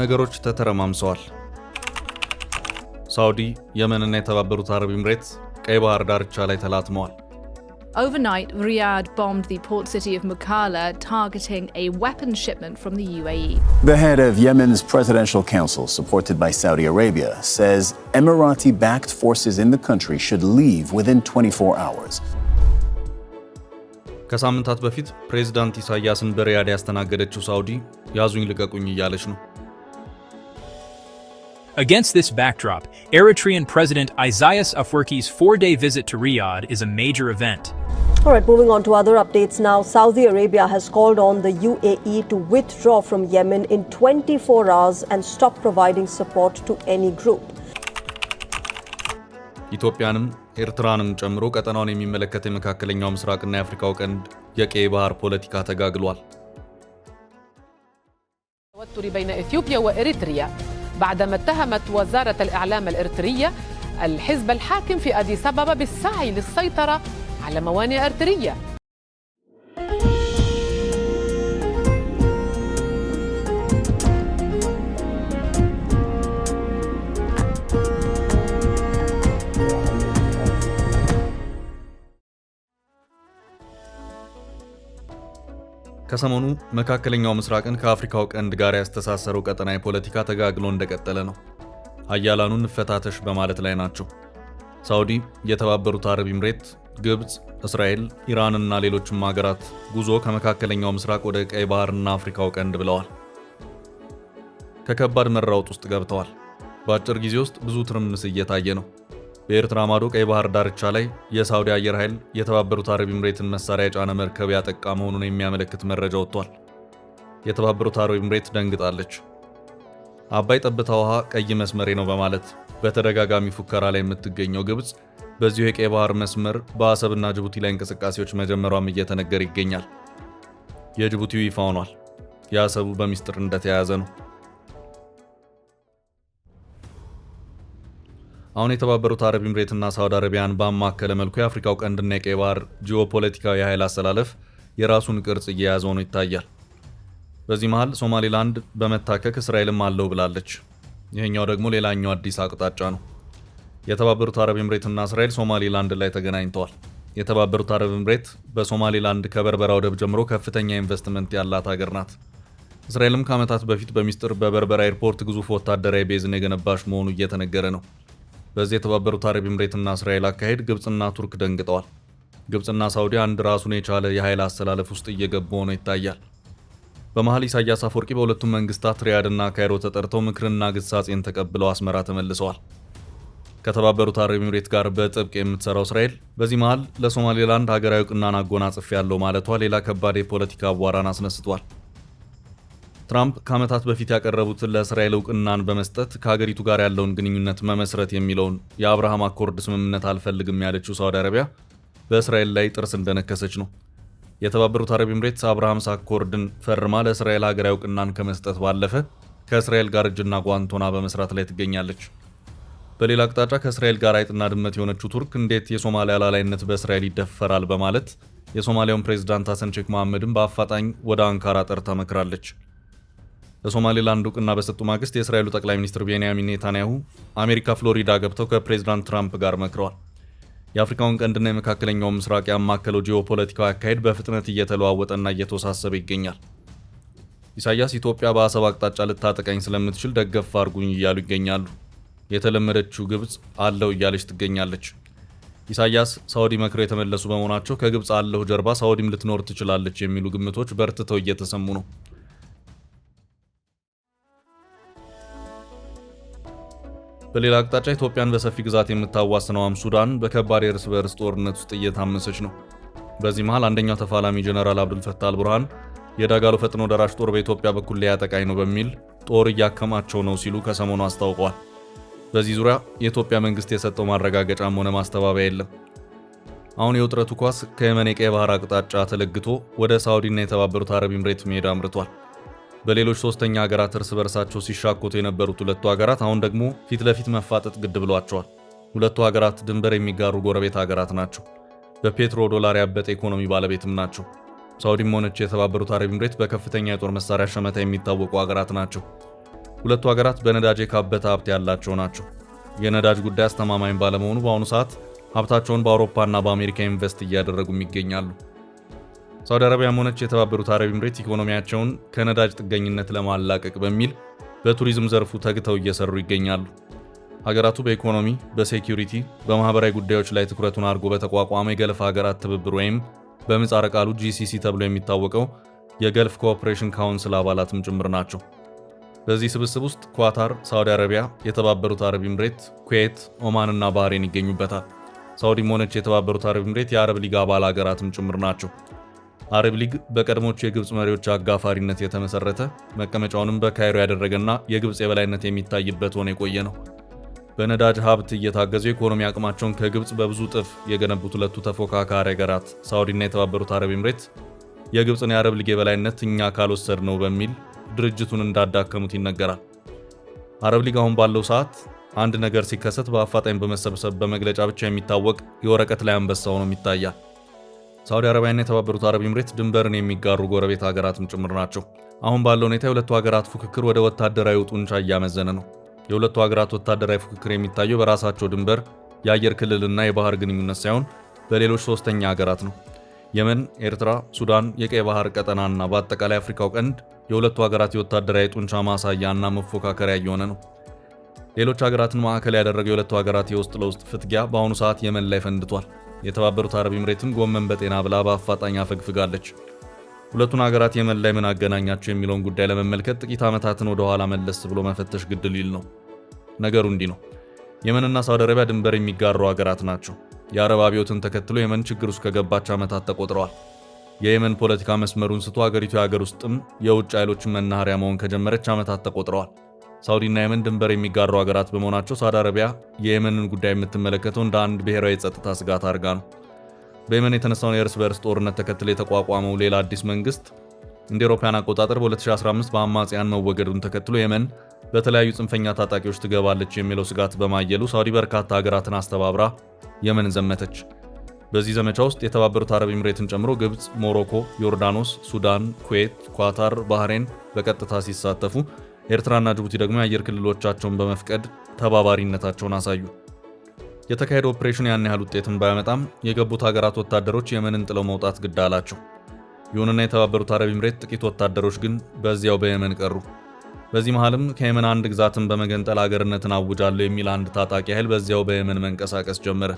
ነገሮች ተተረማምሰዋል። ሳውዲ፣ የመንና የተባበሩት አረብ ኤምሬት ቀይ ባህር ዳርቻ ላይ ተላትመዋል። Overnight, Riyadh bombed the port city of Mukalla, targeting a weapons shipment from the UAE. The head of Yemen's presidential council, supported by Saudi Arabia, says Emirati-backed forces in the country should leave within 24 hours. ከሳምንታት በፊት ፕሬዝዳንት ኢሳያስን በሪያድ ያስተናገደችው ሳውዲ ያዙኝ ልቀቁኝ እያለች ነው። Against this backdrop, Eritrean President Isaias Afwerki's 4-day visit to Riyadh is a major event. All right, moving on to other updates now. Saudi Arabia has called on the UAE to withdraw from Yemen in 24 hours and stop providing support to any group. ኢትዮጵያንም ኤርትራንም ጨምሮ ቀጠናውን የሚመለከት የመካከለኛው ምስራቅና የአፍሪካው ቀንድ የቀይ ባህር ፖለቲካ ተጋግሏል። توتر بين إثيوبيا وإريتريا بعدما اتهمت وزارة الإعلام الإريترية الحزب الحاكم في أديس أبابا بالسعي للسيطرة على موانئ إريتريا. ከሰሞኑ መካከለኛው ምስራቅን ከአፍሪካው ቀንድ ጋር ያስተሳሰረው ቀጠናዊ ፖለቲካ ተጋግሎ እንደቀጠለ ነው። ኃያላኑን እንፈታተሽ በማለት ላይ ናቸው። ሳውዲ፣ የተባበሩት አረብ ኤምሬት፣ ግብጽ፣ እስራኤል፣ ኢራንና ሌሎችም ሀገራት ጉዞ ከመካከለኛው ምስራቅ ወደ ቀይ ባህርና አፍሪካው ቀንድ ብለዋል። ከከባድ መራውጥ ውስጥ ገብተዋል። በአጭር ጊዜ ውስጥ ብዙ ትርምስ እየታየ ነው። በኤርትራ ማዶ ቀይ ባህር ዳርቻ ላይ የሳውዲ አየር ኃይል የተባበሩት አረብ ኤምሬትን መሳሪያ የጫነ መርከብ ያጠቃ መሆኑን የሚያመለክት መረጃ ወጥቷል። የተባበሩት አረብ ኤምሬት ደንግጣለች። አባይ ጠብታ ውሃ ቀይ መስመሬ ነው በማለት በተደጋጋሚ ፉከራ ላይ የምትገኘው ግብጽ በዚሁ የቀይ ባህር መስመር በአሰብና ጅቡቲ ላይ እንቅስቃሴዎች መጀመሯም እየተነገረ ይገኛል። የጅቡቲው ይፋ ሆኗል። የአሰቡ በሚስጥር እንደተያያዘ ነው። አሁን የተባበሩት አረብ ኤምሬትና ሳውዲ አረቢያን ባማከለ መልኩ የአፍሪካው ቀንድና የቀይ ባህር ጂኦፖለቲካዊ ኃይል አሰላለፍ የራሱን ቅርጽ እየያዘ ነው ይታያል። በዚህ መሃል ሶማሊላንድ በመታከክ እስራኤልም አለው ብላለች። ይሄኛው ደግሞ ሌላኛው አዲስ አቅጣጫ ነው። የተባበሩት አረብ ኤምሬትና እስራኤል ሶማሊላንድ ላይ ተገናኝተዋል። የተባበሩት አረብ ኤምሬት በሶማሊላንድ ከበርበራ ወደብ ጀምሮ ከፍተኛ ኢንቨስትመንት ያላት ሀገር ናት። እስራኤልም ከዓመታት በፊት በሚስጥር በበርበራ ኤርፖርት ግዙፍ ወታደራዊ ቤዝን የገነባች መሆኑ እየተነገረ ነው። በዚህ የተባበሩት አረብ ኤምሬትና እስራኤል አካሄድ ግብጽና ቱርክ ደንግጠዋል። ግብጽና ሳውዲ አንድ ራሱን የቻለ የኃይል አሰላለፍ ውስጥ እየገቡ ሆኖ ይታያል። በመሃል ኢሳያስ አፈወርቂ በሁለቱም መንግስታት ሪያድና ካይሮ ተጠርተው ምክርና ግሳጼን ተቀብለው አስመራ ተመልሰዋል። ከተባበሩት አረብ ኤምሬት ጋር በጥብቅ የምትሰራው እስራኤል በዚህ መሃል ለሶማሌላንድ ሀገራዊ ዕውቅናን አጎናጽፍ ያለው ማለቷ ሌላ ከባድ የፖለቲካ አቧራን አስነስቷል። ትራምፕ ከዓመታት በፊት ያቀረቡትን ለእስራኤል ዕውቅናን በመስጠት ከሀገሪቱ ጋር ያለውን ግንኙነት መመስረት የሚለውን የአብርሃም አኮርድ ስምምነት አልፈልግም ያለችው ሳውዲ አረቢያ በእስራኤል ላይ ጥርስ እንደነከሰች ነው። የተባበሩት አረብ ኤምሬትስ አብርሃምስ አኮርድን ፈርማ ለእስራኤል ሀገራዊ ዕውቅናን ከመስጠት ባለፈ ከእስራኤል ጋር እጅና ጓንት ሆና በመስራት ላይ ትገኛለች። በሌላ አቅጣጫ ከእስራኤል ጋር አይጥና ድመት የሆነችው ቱርክ እንዴት የሶማሊያ ሉዓላዊነት በእስራኤል ይደፈራል በማለት የሶማሊያውን ፕሬዝዳንት ሐሰን ሼክ መሐመድን በአፋጣኝ ወደ አንካራ ጠርታ መክራለች። ለሶማሌላንድ ዕውቅና በሰጡ ማግስት የእስራኤሉ ጠቅላይ ሚኒስትር ቤንያሚን ኔታንያሁ አሜሪካ ፍሎሪዳ ገብተው ከፕሬዝዳንት ትራምፕ ጋር መክረዋል። የአፍሪካውን ቀንድና የመካከለኛውን ምስራቅ ያማከለው ጂኦፖለቲካዊ አካሄድ በፍጥነት እየተለዋወጠና እየተወሳሰበ ይገኛል። ኢሳያስ ኢትዮጵያ በአሰብ አቅጣጫ ልታጠቃኝ ስለምትችል ደገፍ አድርጉኝ እያሉ ይገኛሉ። የተለመደችው ግብጽ አለው እያለች ትገኛለች። ኢሳያስ ሳውዲ መክረው የተመለሱ በመሆናቸው ከግብጽ አለው ጀርባ ሳውዲም ልትኖር ትችላለች የሚሉ ግምቶች በርትተው እየተሰሙ ነው። በሌላ አቅጣጫ ኢትዮጵያን በሰፊ ግዛት የምታዋስነው ሱዳን በከባድ የእርስ በርስ ጦርነት ውስጥ እየታመሰች ነው። በዚህ መሃል አንደኛው ተፋላሚ ጀነራል አብዱል ፈታህ አልቡርሃን የዳጋሎ ፈጥኖ ደራሽ ጦር በኢትዮጵያ በኩል ሊያጠቃኝ ነው በሚል ጦር እያከማቸው ነው ሲሉ ከሰሞኑ አስታውቀዋል። በዚህ ዙሪያ የኢትዮጵያ መንግስት የሰጠው ማረጋገጫም ሆነ ማስተባበያ የለም። አሁን የውጥረቱ ኳስ ከየመን የቀይ ባህር አቅጣጫ ተለግቶ ወደ ሳውዲና የተባበሩት አረብ ኤምሬት ሜዳ አምርቷል። በሌሎች ሶስተኛ ሀገራት እርስ በርሳቸው ሲሻኮቱ የነበሩት ሁለቱ ሀገራት አሁን ደግሞ ፊት ለፊት መፋጠጥ ግድ ብሏቸዋል። ሁለቱ ሀገራት ድንበር የሚጋሩ ጎረቤት ሀገራት ናቸው። በፔትሮ ዶላር ያበጠ ኢኮኖሚ ባለቤትም ናቸው። ሳውዲም ሆነች የተባበሩት አረብ ኤምሬት በከፍተኛ የጦር መሳሪያ ሸመታ የሚታወቁ ሀገራት ናቸው። ሁለቱ ሀገራት በነዳጅ የካበተ ሀብት ያላቸው ናቸው። የነዳጅ ጉዳይ አስተማማኝ ባለመሆኑ በአሁኑ ሰዓት ሀብታቸውን በአውሮፓና በአሜሪካ ኢንቨስት እያደረጉም ይገኛሉ። ሳውዲ አረቢያም ሆነች የተባበሩት አረብ ኤምሬት ኢኮኖሚያቸውን ከነዳጅ ጥገኝነት ለማላቀቅ በሚል በቱሪዝም ዘርፉ ተግተው እየሰሩ ይገኛሉ። ሀገራቱ በኢኮኖሚ፣ በሴኩሪቲ፣ በማህበራዊ ጉዳዮች ላይ ትኩረቱን አድርጎ በተቋቋመ የገልፍ ሀገራት ትብብር ወይም በምህጻረ ቃሉ GCC ተብሎ የሚታወቀው የገልፍ ኮኦፕሬሽን ካውንስል አባላትም ጭምር ናቸው። በዚህ ስብስብ ውስጥ ኳታር፣ ሳውዲ አረቢያ፣ የተባበሩት አረብ ኤምሬት፣ ኩዌት፣ ኦማን እና ባህሬን ይገኙበታል። ሳውዲም ሆነች የተባበሩት አረብ ኤምሬት የአረብ ሊግ አባል ሀገራትም ጭምር ናቸው። አረብ ሊግ በቀድሞቹ የግብፅ መሪዎች አጋፋሪነት የተመሰረተ መቀመጫውንም በካይሮ ያደረገና የግብፅ የበላይነት የሚታይበት ሆኖ የቆየ ነው። በነዳጅ ሀብት እየታገዙ የኢኮኖሚ አቅማቸውን ከግብፅ በብዙ እጥፍ የገነቡት ሁለቱ ተፎካካሪ ሀገራት ሳውዲና የተባበሩት አረብ ኤምሬት የግብፅን የአረብ ሊግ የበላይነት እኛ ካልወሰድ ነው በሚል ድርጅቱን እንዳዳከሙት ይነገራል። አረብ ሊግ አሁን ባለው ሰዓት አንድ ነገር ሲከሰት በአፋጣኝ በመሰብሰብ በመግለጫ ብቻ የሚታወቅ የወረቀት ላይ አንበሳ ሆኖ ይታያል። ሳውዲ አረቢያና የተባበሩት አረብ ኤምሬት ድንበርን የሚጋሩ ጎረቤት ሀገራትም ጭምር ናቸው። አሁን ባለው ሁኔታ የሁለቱ ሀገራት ፉክክር ወደ ወታደራዊ ጡንቻ እያመዘነ ነው። የሁለቱ ሀገራት ወታደራዊ ፉክክር የሚታየው በራሳቸው ድንበር፣ የአየር ክልልና የባህር ግንኙነት ሳይሆን በሌሎች ሶስተኛ ሀገራት ነው። የመን፣ ኤርትራ፣ ሱዳን፣ የቀይ ባህር ቀጠናና በአጠቃላይ አፍሪካው ቀንድ የሁለቱ ሀገራት የወታደራዊ ጡንቻ ማሳያና መፎካከሪያ እየሆነ ነው። ሌሎች ሀገራትን ማዕከል ያደረገው የሁለቱ ሀገራት የውስጥ ለውስጥ ፍትጊያ በአሁኑ ሰዓት የመን ላይ ፈንድቷል። የተባበሩት አረብ ኤምሬትም ጎመን በጤና ብላ በአፋጣኝ አፈግፍጋለች። ሁለቱን ሀገራት የመን ላይ ምን አገናኛቸው የሚለውን ጉዳይ ለመመልከት ጥቂት ዓመታትን ወደ ኋላ መለስ ብሎ መፈተሽ ግድ ሊል ነው። ነገሩ እንዲህ ነው። የመንና ሳውዲ አረቢያ ድንበር የሚጋሩ ሀገራት ናቸው። የአረብ አብዮትን ተከትሎ የመን ችግር ውስጥ ከገባች ዓመታት ተቆጥረዋል። የየመን ፖለቲካ መስመሩን ስቶ ሀገሪቱ የሀገር ውስጥም የውጭ ኃይሎችን መናኸሪያ መሆን ከጀመረች ዓመታት ተቆጥረዋል። ሳውዲና የመን ድንበር የሚጋሩ ሀገራት በመሆናቸው ሳውዲ አረቢያ የየመንን ጉዳይ የምትመለከተው እንደ አንድ ብሔራዊ የጸጥታ ስጋት አድርጋ ነው። በየመን የተነሳውን የእርስ በርስ ጦርነት ተከትሎ የተቋቋመው ሌላ አዲስ መንግስት እንደ አውሮፓውያን አቆጣጠር በ2015 በአማጽያን መወገዱን ተከትሎ የመን በተለያዩ ጽንፈኛ ታጣቂዎች ትገባለች የሚለው ስጋት በማየሉ ሳውዲ በርካታ ሀገራትን አስተባብራ የመን ዘመተች። በዚህ ዘመቻ ውስጥ የተባበሩት አረብ ኤምሬትን ጨምሮ ግብፅ፣ ሞሮኮ፣ ዮርዳኖስ፣ ሱዳን፣ ኩዌት፣ ኳታር፣ ባህሬን በቀጥታ ሲሳተፉ ኤርትራና ጅቡቲ ደግሞ የአየር ክልሎቻቸውን በመፍቀድ ተባባሪነታቸውን አሳዩ። የተካሄደው ኦፕሬሽን ያን ያህል ውጤትን ባያመጣም የገቡት ሀገራት ወታደሮች የመንን ጥለው መውጣት ግድ አላቸው። ይሁንና የተባበሩት አረብ ኤምሬት ጥቂት ወታደሮች ግን በዚያው በየመን ቀሩ። በዚህ መሃልም ከየመን አንድ ግዛትን በመገንጠል ሀገርነትን አውጃለሁ የሚል አንድ ታጣቂ ኃይል በዚያው በየመን መንቀሳቀስ ጀመረ።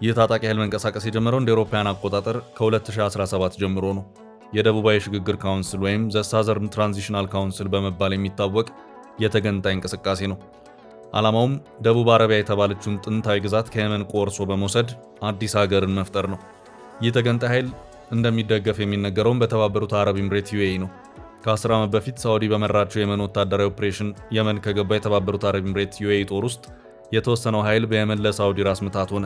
ይህ ታጣቂ ኃይል መንቀሳቀስ የጀመረው እንደ አውሮፓውያን አቆጣጠር ከ2017 ጀምሮ ነው። የደቡባዊ ሽግግር ካውንስል ወይም ዘ ሳዘርን ትራንዚሽናል ካውንስል በመባል የሚታወቅ የተገንጣይ እንቅስቃሴ ነው። ዓላማውም ደቡብ አረቢያ የተባለችውን ጥንታዊ ግዛት ከየመን ቆርሶ በመውሰድ አዲስ ሀገርን መፍጠር ነው። ይህ ተገንጣይ ኃይል እንደሚደገፍ የሚነገረውም በተባበሩት አረብ ኤምሬት UAE ነው። ከ10 ዓመት በፊት ሳውዲ በመራቸው የመን ወታደራዊ ኦፕሬሽን የመን ከገባ የተባበሩት አረብ ኤምሬት UAE ጦር ውስጥ የተወሰነው ኃይል በየመን ለሳውዲ ራስ ምታት ሆነ።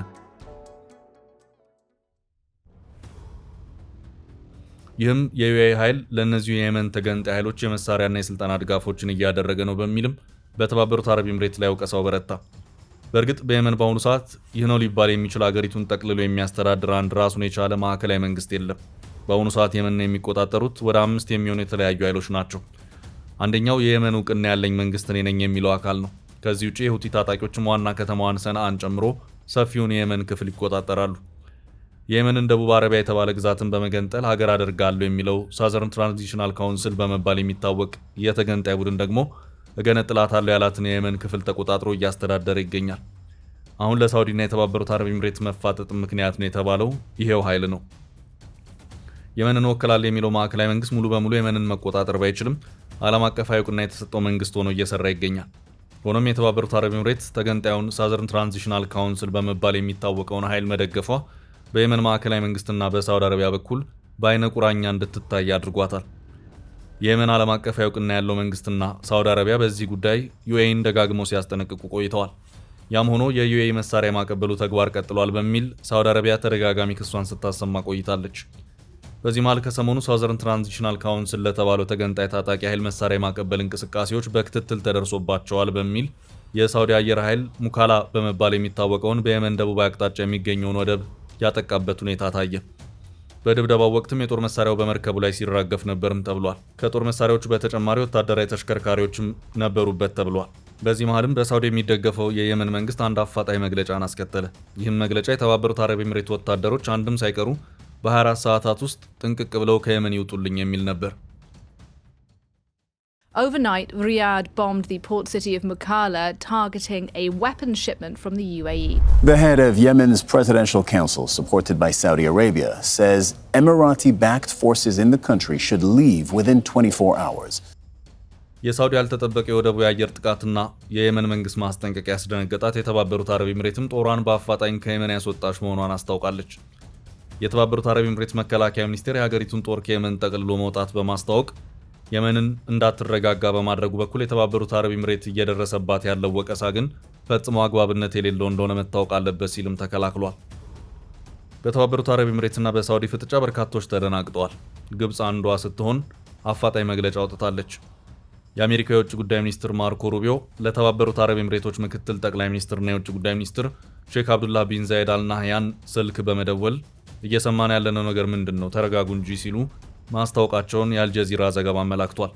ይህም የዩኤኢ ኃይል ለእነዚሁ የየመን ተገንጣይ ኃይሎች የመሳሪያና የስልጠና ድጋፎችን እያደረገ ነው በሚልም በተባበሩት አረብ ኤምሬት ላይ ወቀሳው በረታ። በእርግጥ በየመን በአሁኑ ሰዓት ይህ ነው ሊባል የሚችል ሀገሪቱን ጠቅልሎ የሚያስተዳድር አንድ ራሱን የቻለ ማዕከላዊ መንግስት የለም። በአሁኑ ሰዓት የመንን የሚቆጣጠሩት ወደ 5 የሚሆኑ የተለያዩ ኃይሎች ናቸው። አንደኛው የየመን እውቅና ያለኝ መንግስት እኔ ነኝ የሚለው አካል ነው። ከዚህ ውጪ የሁቲ ታጣቂዎችም ዋና ከተማዋን ሰንዓን ጨምሮ ሰፊውን የየመን ክፍል ይቆጣጠራሉ። የየመንን ደቡብ አረቢያ የተባለ ግዛትን በመገንጠል ሀገር አደርጋለሁ የሚለው ሳዘርን ትራንዚሽናል ካውንስል በመባል የሚታወቅ የተገንጣይ ቡድን ደግሞ እገነጥላታለሁ ያላትን የየመን ክፍል ተቆጣጥሮ እያስተዳደረ ይገኛል። አሁን ለሳውዲና የተባበሩት አረብ ኤምሬት መፋጠጥ ምክንያት ነው የተባለው ይሄው ኃይል ነው። የመንን ወክላለሁ የሚለው ማዕከላዊ መንግስት ሙሉ በሙሉ የመንን መቆጣጠር ባይችልም ዓለም አቀፋዊ እውቅና የተሰጠው መንግስት ሆኖ እየሰራ ይገኛል። ሆኖም የተባበሩት አረብ ኤምሬት ተገንጣዩን ሳዘርን ትራንዚሽናል ካውንስል በመባል የሚታወቀውን ኃይል መደገፏ በየመን ማዕከላዊ መንግስትና በሳውዲ አረቢያ በኩል በአይነ ቁራኛ እንድትታይ አድርጓታል። የየመን ዓለም አቀፋዊ እውቅና ያለው መንግስትና ሳውዲ አረቢያ በዚህ ጉዳይ ዩኤኢን ደጋግመው ሲያስጠነቅቁ ቆይተዋል። ያም ሆኖ የዩኤኢ መሳሪያ ማቀበሉ ተግባር ቀጥሏል በሚል ሳውዲ አረቢያ ተደጋጋሚ ክሷን ስታሰማ ቆይታለች። በዚህ መሃል ከሰሞኑ ሳውዘርን ትራንዚሽናል ካውንስል ለተባለው ተገንጣይ ታጣቂ ኃይል መሳሪያ ማቀበል እንቅስቃሴዎች በክትትል ተደርሶባቸዋል በሚል የሳውዲ አየር ኃይል ሙካላ በመባል የሚታወቀውን በየመን ደቡባዊ አቅጣጫ የሚገኘውን ወደብ ያጠቃበት ሁኔታ ታየ። በድብደባው ወቅትም የጦር መሳሪያው በመርከቡ ላይ ሲራገፍ ነበርም ተብሏል። ከጦር መሳሪያዎቹ በተጨማሪ ወታደራዊ ተሽከርካሪዎችም ነበሩበት ተብሏል። በዚህ መሃልም በሳውዲ የሚደገፈው የየመን መንግስት አንድ አፋጣኝ መግለጫን አስከተለ። ይህም መግለጫ የተባበሩት አረብ ኤምሬት ወታደሮች አንድም ሳይቀሩ በ24 ሰዓታት ውስጥ ጥንቅቅ ብለው ከየመን ይውጡልኝ የሚል ነበር። Overnight, Riyadh bombed the port city of Mukalla, targeting a weapons shipment from the UAE. The head of Yemen's presidential council, supported by Saudi Arabia, says Emirati-backed forces in the country should leave within 24 hours. የሳውዲ ያልተጠበቀ የወደቡ የአየር ጥቃትና የየመን መንግስት ማስጠንቀቂያ ያስደነገጣት የተባበሩት አረብ ኤምሬትም ጦሯን በአፋጣኝ ከየመን ያስወጣች መሆኗን አስታውቃለች። የተባበሩት አረብ ኤምሬት መከላከያ ሚኒስቴር የሀገሪቱን ጦር ከየመን ጠቅልሎ መውጣት በማስታወቅ የመንን እንዳትረጋጋ በማድረጉ በኩል የተባበሩት አረብ ኤምሬት እየደረሰባት ያለው ወቀሳ ግን ፈጽሞ አግባብነት የሌለው እንደሆነ መታወቅ አለበት ሲልም ተከላክሏል። በተባበሩት አረብ ኤምሬትና በሳውዲ ፍጥጫ በርካቶች ተደናግጠዋል። ግብፅ አንዷ ስትሆን አፋጣኝ መግለጫ አውጥታለች። የአሜሪካ የውጭ ጉዳይ ሚኒስትር ማርኮ ሩቢዮ ለተባበሩት አረብ ኤምሬቶች ምክትል ጠቅላይ ሚኒስትርና የውጭ ጉዳይ ሚኒስትር ሼክ አብዱላህ ቢን ዛይድ አልናህያን ስልክ በመደወል እየሰማን ያለነው ነገር ምንድን ነው? ተረጋጉ እንጂ ሲሉ ማስታወቃቸውን የአልጀዚራ ዘገባ አመላክቷል።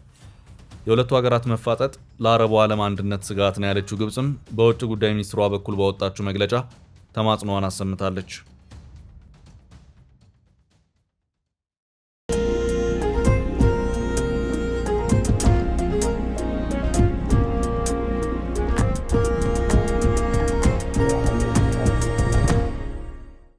የሁለቱ ሀገራት መፋጠጥ ለአረቡ ዓለም አንድነት ስጋት ነው ያለችው ግብፅም በውጭ ጉዳይ ሚኒስትሯ በኩል ባወጣችው መግለጫ ተማጽኖዋን አሰምታለች።